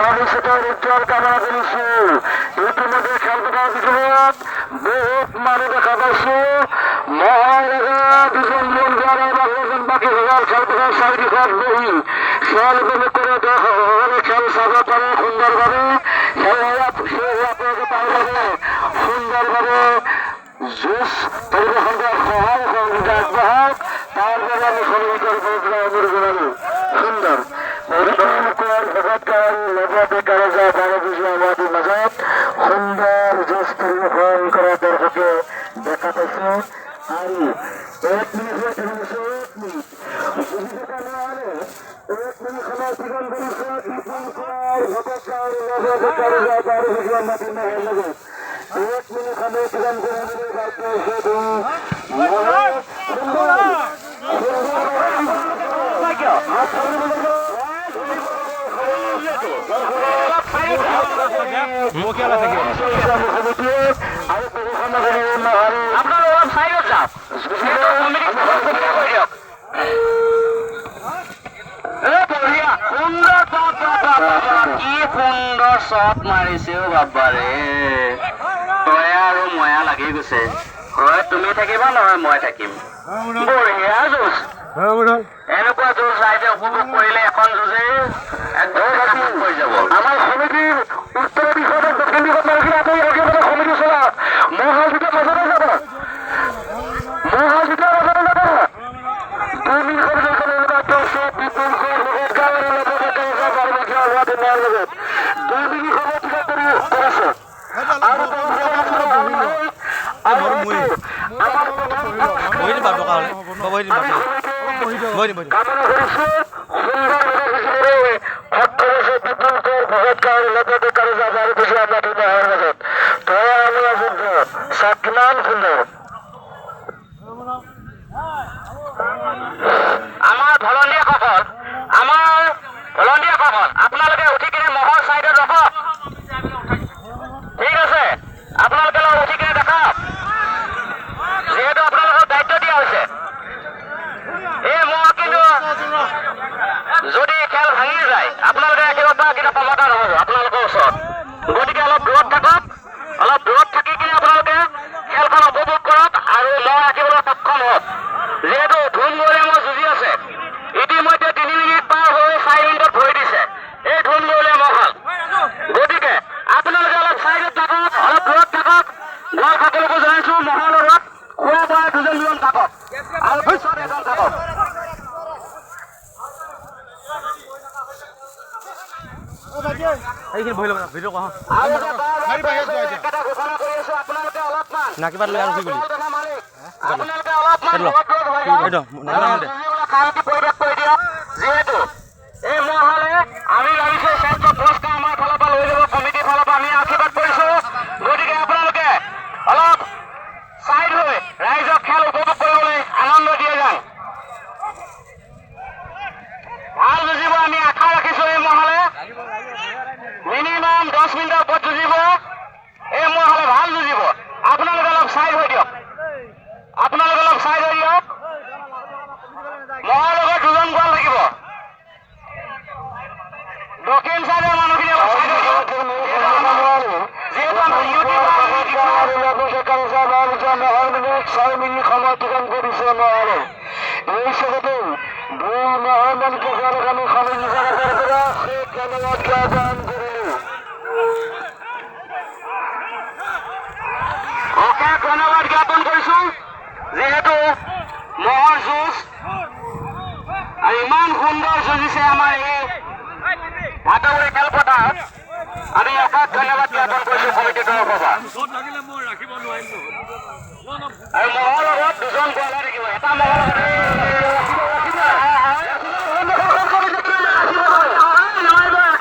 ভবিষ্যতেৰ উজ্জ্বল কামনা কৰিছো। ইতিমধ্যে খেলপথাৰ ভিতৰত বহুত মানুহ দেখা পাইছো। দুজন বাকী খেলপথাৰ চাৰিদিশত বহি খেল উপভোগ কৰে দৰ্শকসকলে খেল চাব পাৰে সুন্দৰভাৱে। সুন্দৰভাৱে যুঁজ পৰিৱেশন কৰাত সহায় সহযোগিতা আগবঢ়াওক। তাৰ বাবে আমি সন্মুখৰ পৰা অনুৰোধ জনালো। সুন্দৰ মাজত সুন্দৰ যুঁজ পৰিৱেশন কৰা দৰ্শকে দেখা পাইছে। আৰু 1 মিনিট সুন্দৰ শ্বট মাৰিছে বাবাৰে। তয়ে আৰু ময়া লাগি গৈছে। হয় তুমি থাকিবা নহয় মই থাকিম। বঢ়িয়া যুঁজ। এনেকুৱা যুঁজ ৰাইজে উপভোগ কৰিলে এখন যুঁজে হৈ যাব। আমাৰ সমিতিৰ উত্তৰ দিশত দক্ষিণ দিশত মাৰিছিলে আপুনি সমিতি চলা মহাল ভিতৰত মাজতে যাব। মহাল ভিতৰত মাজতে যাব। 2 মিনিটৰ কিমান সুন্দৰ আমাৰ ভলন্টিয়াৰসকল আপোনালোকে উঠি কিনে মহৰ চাইডত ৰখক। ঠিক আছে, আপোনালোকে উঠি কিনে দেখাওক, যিহেতু আপোনালোকক দায়িত্ব দিয়া হৈছে। এই মহ কিন্তু যদি খেল ভাঙি যায় আপোনালোকে ৰাখিব পৰা কিন্তু ক্ষমতা নহব আপোনালোকৰ ওচৰত। গতিকে অলপ দূৰত থাকক। অলপ দূৰত থাকি কিনে আপোনালোকে খেলখন উপভোগ কৰক আৰু মহ ৰাখিবলৈ সক্ষম হওক। যিহেতু ধুমগলীয়া যুঁজি আছে, ইতিমধ্যে 3 মিনিট পাৰ হৈ 4 মিনিটত ভৰি দিছে এই ধুমগলীয়া মহল। গতিকে আপোনালোকে অলপ চাইডত থাকক, অলপ দূৰত থাকক। মই সকলোকে জনাইছো মহৰ লগত খোৱা বোৱা 2জন থাকক আৰু পিছত এজন থাকক। এইখিনি বহি ল'ব ভিডিঅ' কোৱা আপোনালোকে অলপমান নাকিবাত লৈ আৰু কি গলি যিহেতু এই মহলে আমি লাগিছে শ্ৰেষ্ঠ পুৰস্কাৰ আমাৰ ফালৰ পৰা লৈ যাব, কমিটিৰ ফালৰ পৰা আমি আশীৰ্বাদ কৰিছো। গতিকে আপোনালোকে অলপ চাইড হৈ ৰাইজক খেল উপভোগ কৰিবলৈ আনন্দ দিয়ে যান। ভাল যুঁজিব আমি আশা ৰাখিছো। এই মহলে মিনিমাম 10 মিনিটৰ ওপৰত যুঁজিব। এই মহলে ভাল যুঁজিব। আপোনালোকে অলপ চাইড হৈ দিয়ক। মহৰ লগত 2জন গোৱাল থাকিব। দক্ষিণ চাইডৰ মানুহখিনি অলপ চাইড হৈ দিয়ক। যিহেতু আমাৰ অতিক্ৰম কৰিছে মহলে। এই চবতে 2 মহৰ মালিকক আমি সমিতি পৰা ধন্যবাদ জ্ঞাপন কৰিলো। অশেষ ধন্যবাদ জ্ঞাপন কৰিছো। যিহেতু মহৰ যুঁজ আৰু ইমান সুন্দৰ যুঁজিছে আমাৰ এই ভাটৌৰি খেলপথাৰত, আমি অশেষ ধন্যবাদ জ্ঞাপন কৰিছো কমিটিৰ তৰফৰ পৰা। আৰু মহৰ লগত 2জন গোৱালা থাকিব। এটা মহৰ